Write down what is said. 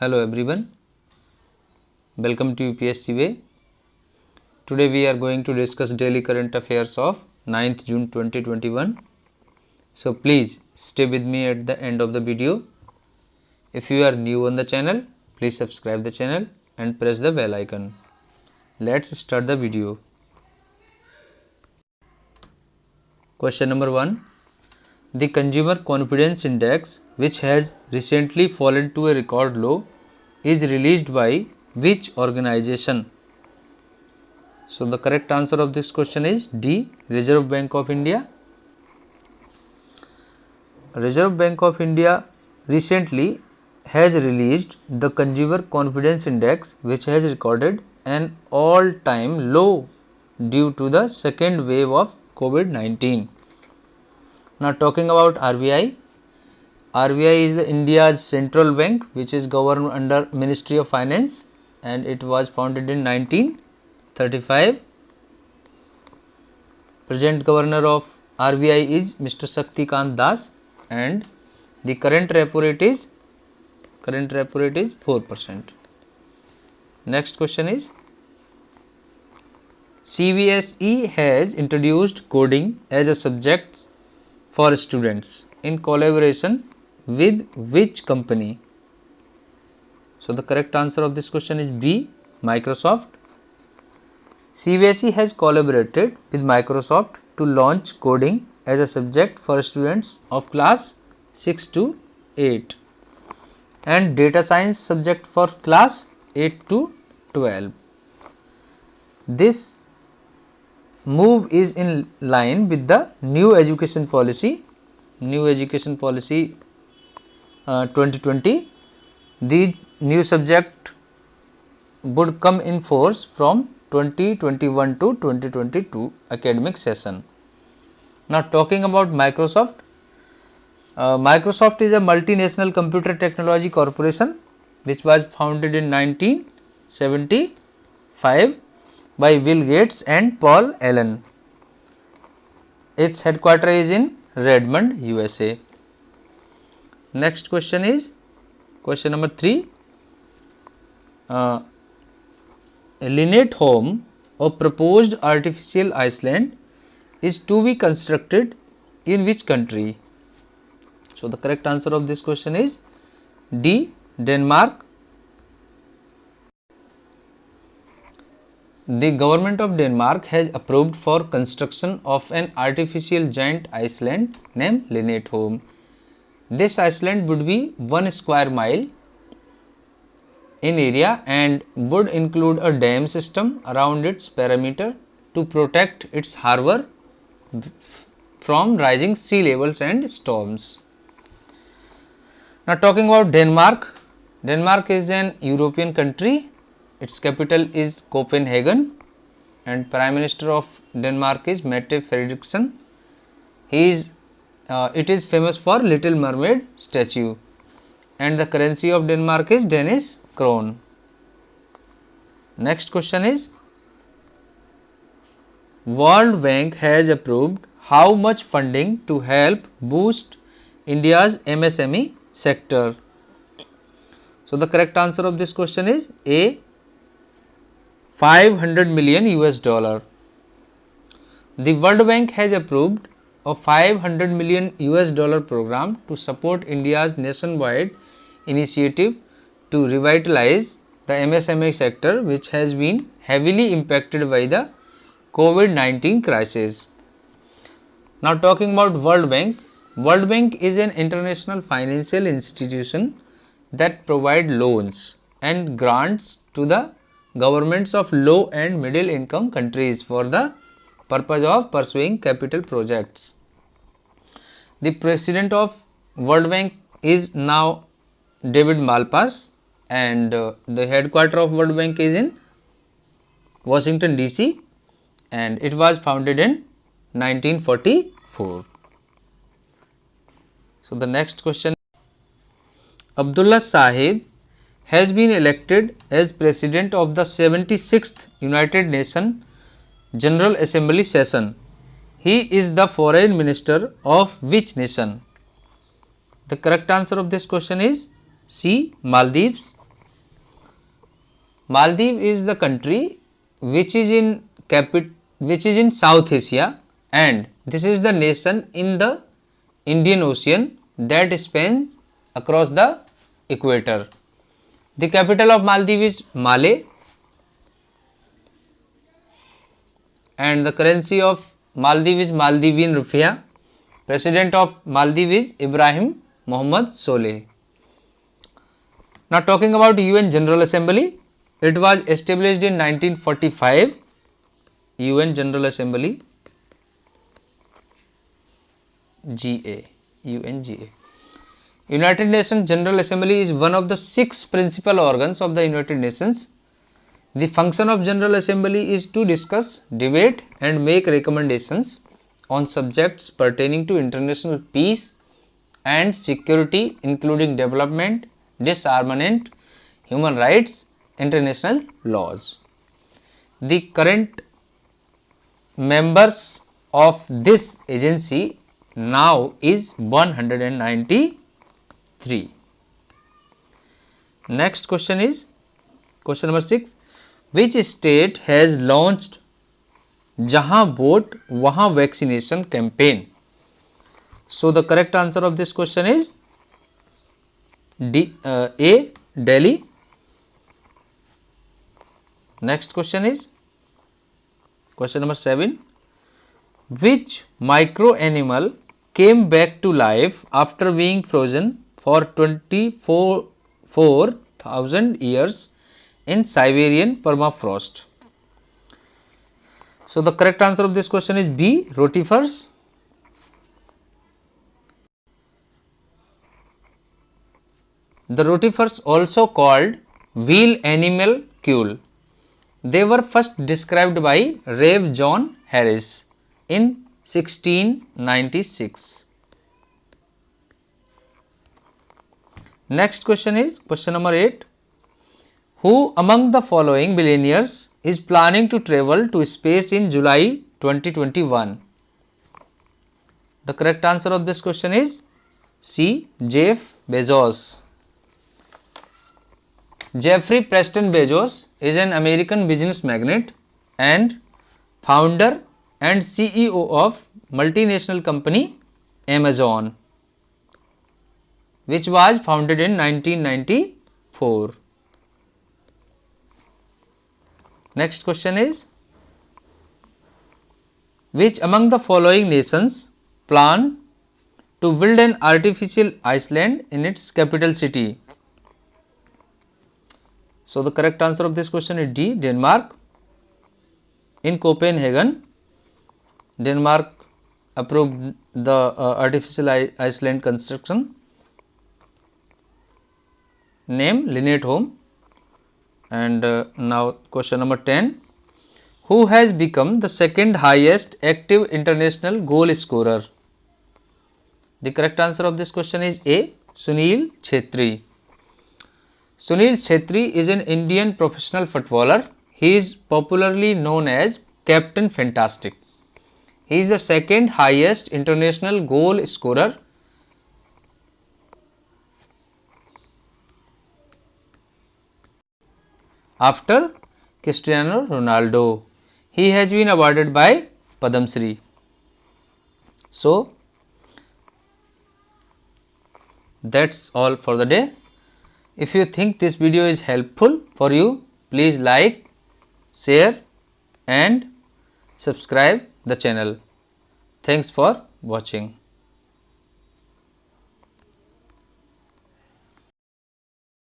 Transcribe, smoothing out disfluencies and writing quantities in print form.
Hello everyone, welcome to UPSC Way. Today we are going to discuss daily current affairs of 9th June 2021. So please stay with me at the end of the video. If you are new on the channel, please subscribe the channel and press the bell icon. Let's start the video. Question number 1. The Consumer Confidence Index, which has recently fallen to a record low, is released by which organization? So the correct answer of this question is D. Reserve Bank of India. Reserve Bank of India recently has released the Consumer Confidence Index, which has recorded an all-time low due to the second wave of COVID-19. Now talking about RBI. RBI is the India's central bank, which is governed under Ministry of Finance, and it was founded in 1935. Present governor of RBI is Mr. Shaktikant Das, and the current repo rate is 4%. Next question is, CBSE has introduced coding as a subject for students in collaboration with which company? So the correct answer of this question is B. Microsoft. CBSE has collaborated with Microsoft to launch coding as a subject for students of class 6 to 8 and data science subject for class 8 to 12. This move is in line with the new education policy 2020. These new subject would come in force from 2021 to 2022 academic session. Now talking about Microsoft. Microsoft is a multinational computer technology corporation which was founded in 1975 by Bill Gates and Paul Allen. Its headquarters is in Redmond, USA. Next question is question number 3. Lynette Home, a proposed artificial island, is to be constructed in which country? So the correct answer of this question is D. Denmark. The government of Denmark has approved for construction of an artificial giant island named Lynette Home. This island would be 1 square mile in area and would include a dam system around its perimeter to protect its harbor from rising sea levels and storms. Now talking about Denmark. Denmark is an European country. Its capital is Copenhagen and Prime Minister of Denmark is Mette Frederiksen. It is famous for Little Mermaid statue and the currency of Denmark is Danish krone. Next question is, World Bank has approved how much funding to help boost India's MSME sector? So the correct answer of this question is A. 500 million US dollar. The World Bank has approved a 500 million US dollar program to support India's nationwide initiative to revitalize the MSME sector, which has been heavily impacted by the COVID-19 crisis. Now talking about World Bank. World Bank is an international financial institution that provides loans and grants to the governments of low and middle income countries for the purpose of pursuing capital projects. The president of World Bank is now David Malpass and the headquarters of World Bank is in Washington DC and it was founded in 1944. So the next question, Abdullah Shahid has been elected as President of the 76th United Nations General Assembly session. He is the Foreign Minister of which nation? The correct answer of this question is C. Maldives. Maldives is the country which is in South Asia, and this is the nation in the Indian Ocean that spans across the equator. The capital of Maldives is Male, and the currency of Maldives is Maldivian rupiah. President of Maldives is Ibrahim Mohammed Soleh. Now talking about UN General Assembly, it was established in 1945. UN General Assembly, GA, UNGA. United Nations General Assembly is one of the 6 principal organs of the United Nations. The function of General Assembly is to discuss, debate and make recommendations on subjects pertaining to international peace and security, including development, disarmament, human rights, international laws. The current members of this agency now is 193. Next question is question number 6. Which state has launched Jahan Vote Wahan vaccination campaign? So the correct answer of this question is A. Delhi. Next question is question number 7. Which micro animal came back to life after being frozen for 24,000 years in Siberian permafrost? So the correct answer of this question is B. Rotifers. The rotifers, also called wheel animalcule, they were first described by Rev. John Harris in 1696. Next question is question number 8. Who among the following billionaires is planning to travel to space in July 2021? The correct answer of this question is C. Jeff Bezos. Jeffrey Preston Bezos is an American business magnate and founder and CEO of multinational company Amazon, which was founded in 1994. Next question is, which among the following nations plan to build an artificial island in its capital city? So the correct answer of this question is D. Denmark. In Copenhagen, Denmark approved the artificial island construction. Name Lynette Home. And now question number 10. Who has become the second highest active international goal scorer? The correct answer of this question is A. Sunil Chhetri. Sunil Chhetri is an Indian professional footballer. He is popularly known as Captain Fantastic. He is the second highest international goal scorer after Cristiano Ronaldo. He has been awarded by Padam Shri. So that's all for the day. If you think this video is helpful for you, please like, share and subscribe the channel. Thanks for watching.